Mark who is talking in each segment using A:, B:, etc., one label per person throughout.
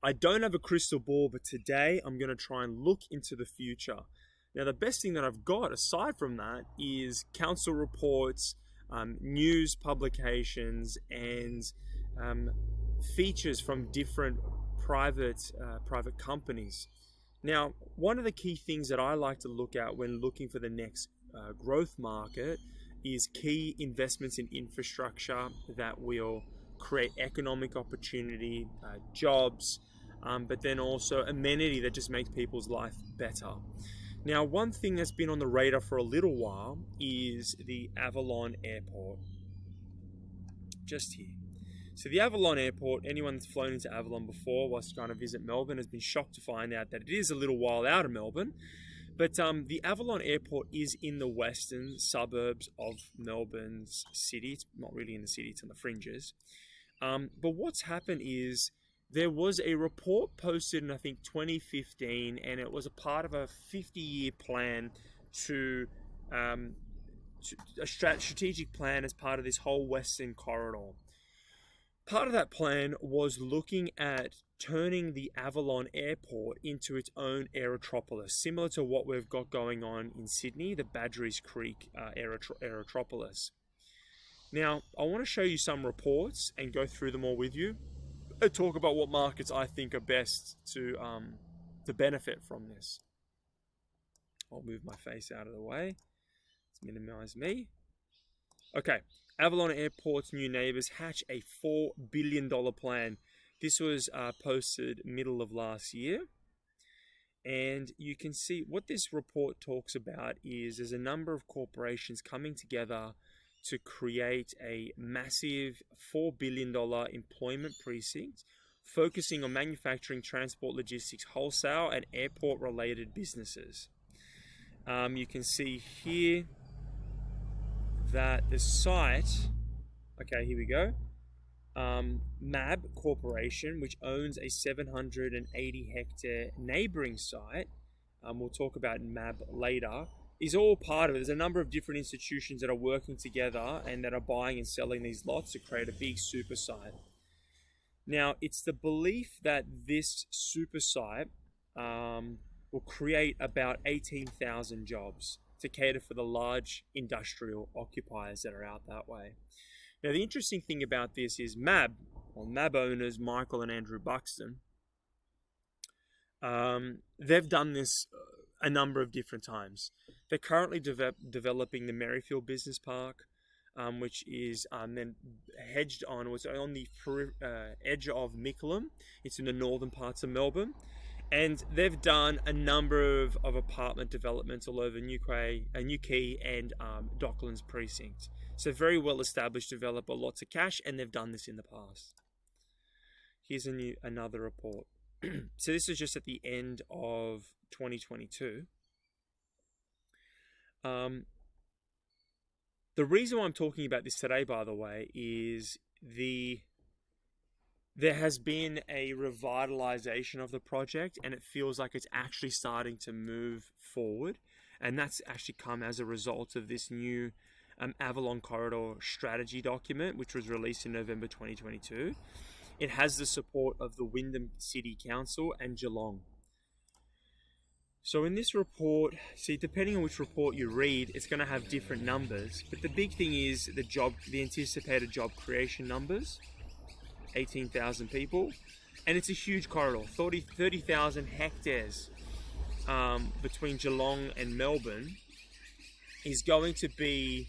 A: I don't have a crystal ball, but today I'm going to try and look into the future. Now, the best thing that I've got aside from that is council reports, news publications, and features from different private companies. Now, one of the key things that I like to look at when looking for the next growth market is key investments in infrastructure that will create economic opportunity, jobs, but then also amenity that just makes people's life better. Now, one thing that's been on the radar for a little while is the Avalon Airport, just here. So the Avalon Airport, anyone that's flown into Avalon before whilst trying to visit Melbourne has been shocked to find out that it is a little while out of Melbourne. But the Avalon Airport is in the western suburbs of Melbourne's city. It's not really in the city, it's on the fringes. But what's happened is there was a report posted in, I think, 2015, and it was a part of a 50-year plan to a strategic plan as part of this whole western corridor. Part of that plan was looking at turning the Avalon Airport into its own aerotropolis, similar to what we've got going on in Sydney, the Badgerys Creek aerotropolis. Now, I want to show you some reports and go through them all with you and talk about what markets I think are best to benefit from this. I'll move my face out of the way. Let's minimize me. Okay, Avalon Airport's new neighbours hatch a $4 billion plan. This was posted middle of last year. And you can see what this report talks about is there's a number of corporations coming together to create a massive $4 billion employment precinct focusing on manufacturing, transport, logistics, wholesale, and airport-related businesses. You can see here that the site, okay, here we go, MAB Corporation, which owns a 780 hectare neighboring site, we'll talk about MAB later, is all part of it. There's a number of different institutions that are working together and that are buying and selling these lots to create a big super site. Now, it's the belief that this super site will create about 18,000 jobs to cater for the large industrial occupiers that are out that way. Now, the interesting thing about this is MAB owners, Michael and Andrew Buxton, they've done this a number of different times. They're currently developing the Merrifield Business Park, which is then hedged on, it's on the edge of Mickleham. It's in the northern parts of Melbourne. And they've done a number of apartment developments all over New Quay and Docklands precinct. So very well established developer, lots of cash, and they've done this in the past. Here's another report. So this is just at the end of 2022. The reason why I'm talking about this today, by the way, is there has been a revitalization of the project, and it feels like it's actually starting to move forward. And that's actually come as a result of this new Avalon Corridor strategy document, which was released in November 2022. It has the support of the Wyndham City Council and Geelong. So in this report, see, depending on which report you read, it's going to have different numbers. But the big thing is the anticipated job creation numbers. 18,000 people, and it's a huge corridor, 30,000 hectares between Geelong and Melbourne is going to be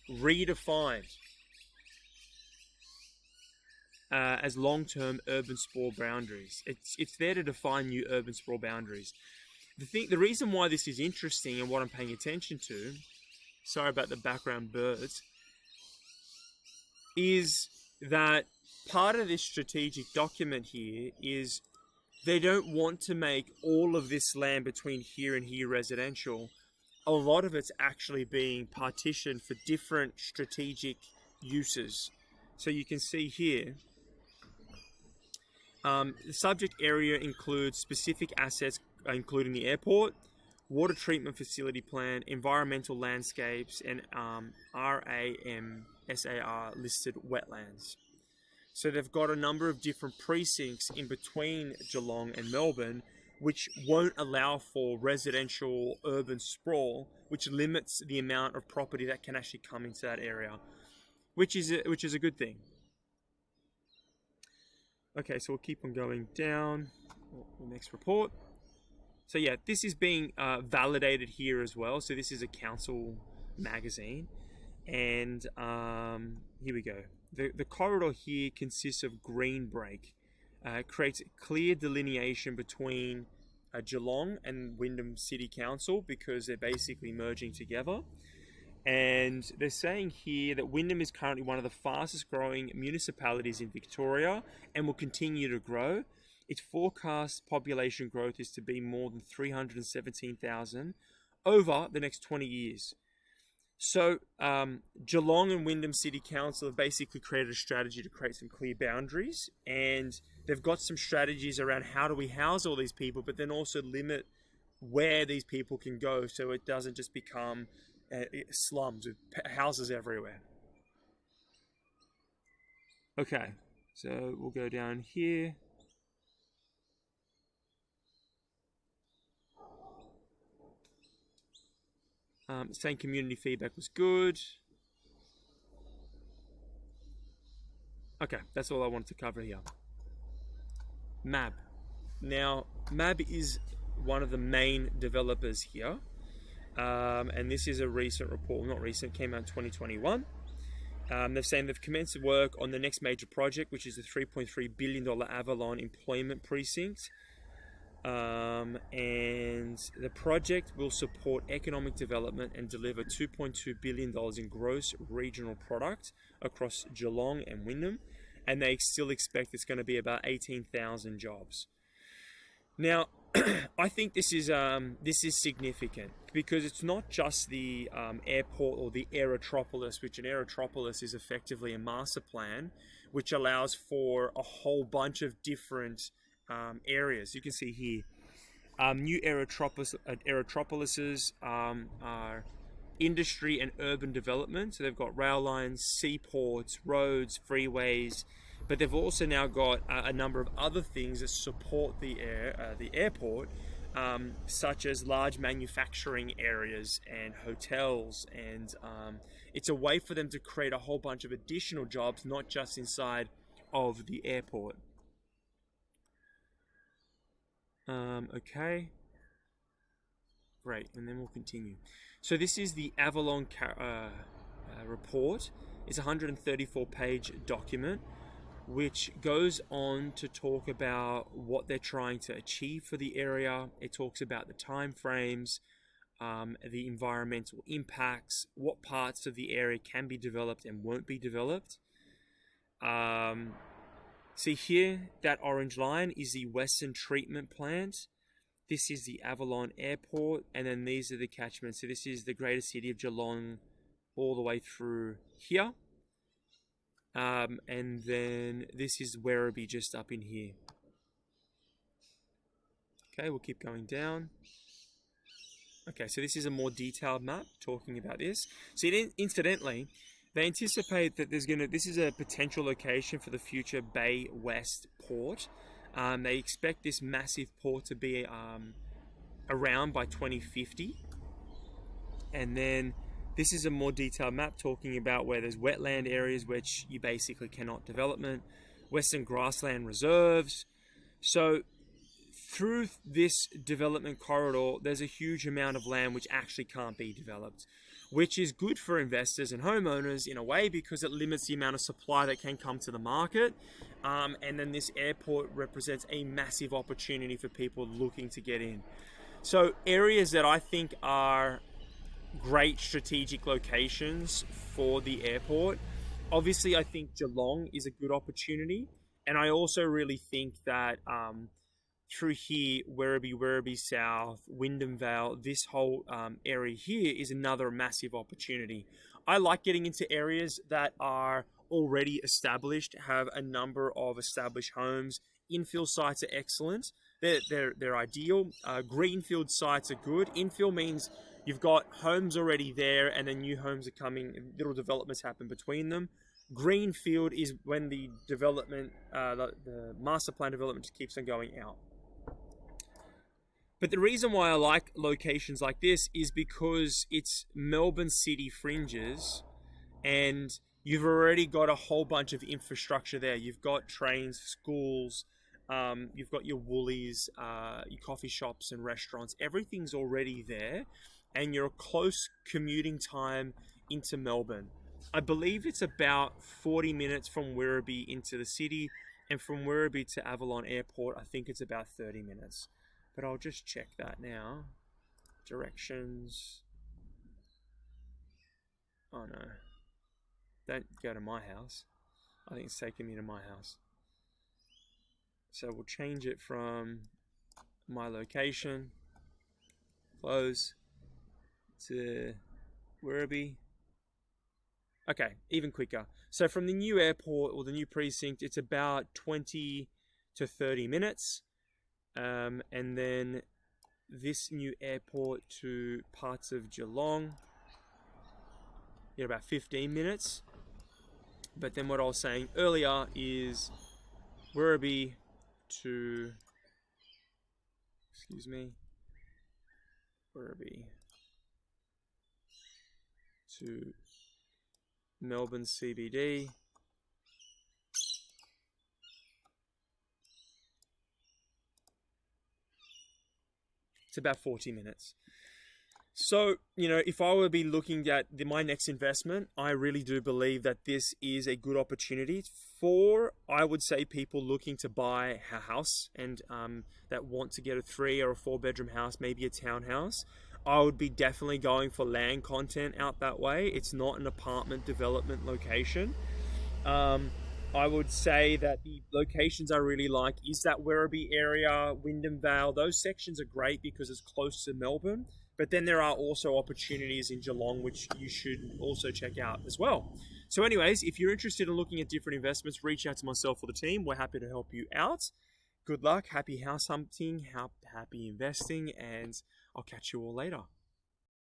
A: redefined as long-term urban sprawl boundaries. It's there to define new urban sprawl boundaries. The reason why this is interesting and what I'm paying attention to, sorry about the background birds, is that part of this strategic document here is they don't want to make all of this land between here and here residential. A lot of it's actually being partitioned for different strategic uses. So you can see here, the subject area includes specific assets, including the airport, water treatment facility plan, environmental landscapes, and RAMSAR listed wetlands. So they've got a number of different precincts in between Geelong and Melbourne, which won't allow for residential urban sprawl, which limits the amount of property that can actually come into that area, which is a good thing. Okay, so we'll keep on going down. The next report. So yeah, this is being validated here as well. So this is a council magazine, and here we go. The corridor here consists of green break. Creates clear delineation between Geelong and Wyndham City Council because they're basically merging together. And they're saying here that Wyndham is currently one of the fastest growing municipalities in Victoria and will continue to grow. Its forecast population growth is to be more than 317,000 over the next 20 years. So Geelong and Wyndham City Council have basically created a strategy to create some clear boundaries, and they've got some strategies around how do we house all these people, but then also limit where these people can go so it doesn't just become slums with houses everywhere. Okay, so we'll go down here. Saying community feedback was good. Okay, that's all I wanted to cover here. MAB. Now, MAB is one of the main developers here. And this is a recent report, not recent, came out in 2021. They're saying they've commenced work on the next major project, which is the $3.3 billion Avalon employment precinct. And the project will support economic development and deliver $2.2 billion in gross regional product across Geelong and Wyndham. And they still expect it's going to be about 18,000 jobs. Now, I think this is significant because it's not just the airport or the aerotropolis, which an aerotropolis is effectively a master plan, which allows for a whole bunch of different areas. You can see here, new aerotropolises are industry and urban development. So they've got rail lines, seaports, roads, freeways, but they've also now got a number of other things that support the airport, such as large manufacturing areas and hotels, and it's a way for them to create a whole bunch of additional jobs, not just inside of the airport. Okay, great, and then we'll continue. So this is the Avalon report. It's a 134-page document which goes on to talk about what they're trying to achieve for the area. It talks about the time frames, the environmental impacts, what parts of the area can be developed and won't be developed. See here, that orange line is the Western Treatment Plant. This is the Avalon Airport, and then these are the catchments. So this is the greater city of Geelong all the way through here. And then this is Werribee just up in here. Okay, we'll keep going down. Okay, so this is a more detailed map talking about this. So incidentally, they anticipate that this is a potential location for the future Bay West port. They expect this massive port to be around by 2050. And then this is a more detailed map talking about where there's wetland areas which you basically cannot development, western grassland reserves. So through this development corridor, there's a huge amount of land which actually can't be developed, which is good for investors and homeowners in a way because it limits the amount of supply that can come to the market. And then this airport represents a massive opportunity for people looking to get in. So areas that I think are great strategic locations for the airport. Obviously, I think Geelong is a good opportunity. And I also really think that through here, Werribee South, Wyndham Vale, this whole area here is another massive opportunity. I like getting into areas that are already established, have a number of established homes. Infill sites are excellent. They're ideal. Greenfield sites are good. Infill means you've got homes already there and then new homes are coming, little developments happen between them. Greenfield is when the development, the master plan development just keeps on going out. But the reason why I like locations like this is because it's Melbourne city fringes, and you've already got a whole bunch of infrastructure there. You've got trains, schools, you've got your Woolies, your coffee shops and restaurants. Everything's already there, and you're a close commuting time into Melbourne. I believe it's about 40 minutes from Werribee into the city, and from Werribee to Avalon Airport, I think it's about 30 minutes. But I'll just check that now. Directions. Oh no. Don't go to my house. I think it's taking me to my house. So we'll change it from my location, close, to Werribee. Okay, even quicker. So from the new airport or the new precinct, it's about 20 to 30 minutes. And then this new airport to parts of Geelong, about 15 minutes. But then what I was saying earlier is Werribee to, Werribee to Melbourne CBD. It's about 40 minutes. So, if I were to be looking at my next investment, I really do believe that this is a good opportunity for, I would say, people looking to buy a house and that want to get a 3 or a 4 bedroom house, maybe a townhouse. I would be definitely going for land content out that way. It's not an apartment development location. I would say that the locations I really like is that Werribee area, Wyndham Vale. Those sections are great because it's close to Melbourne. But then there are also opportunities in Geelong, which you should also check out as well. So anyways, if you're interested in looking at different investments, reach out to myself or the team. We're happy to help you out. Good luck, happy house hunting, happy investing, and I'll catch you all later.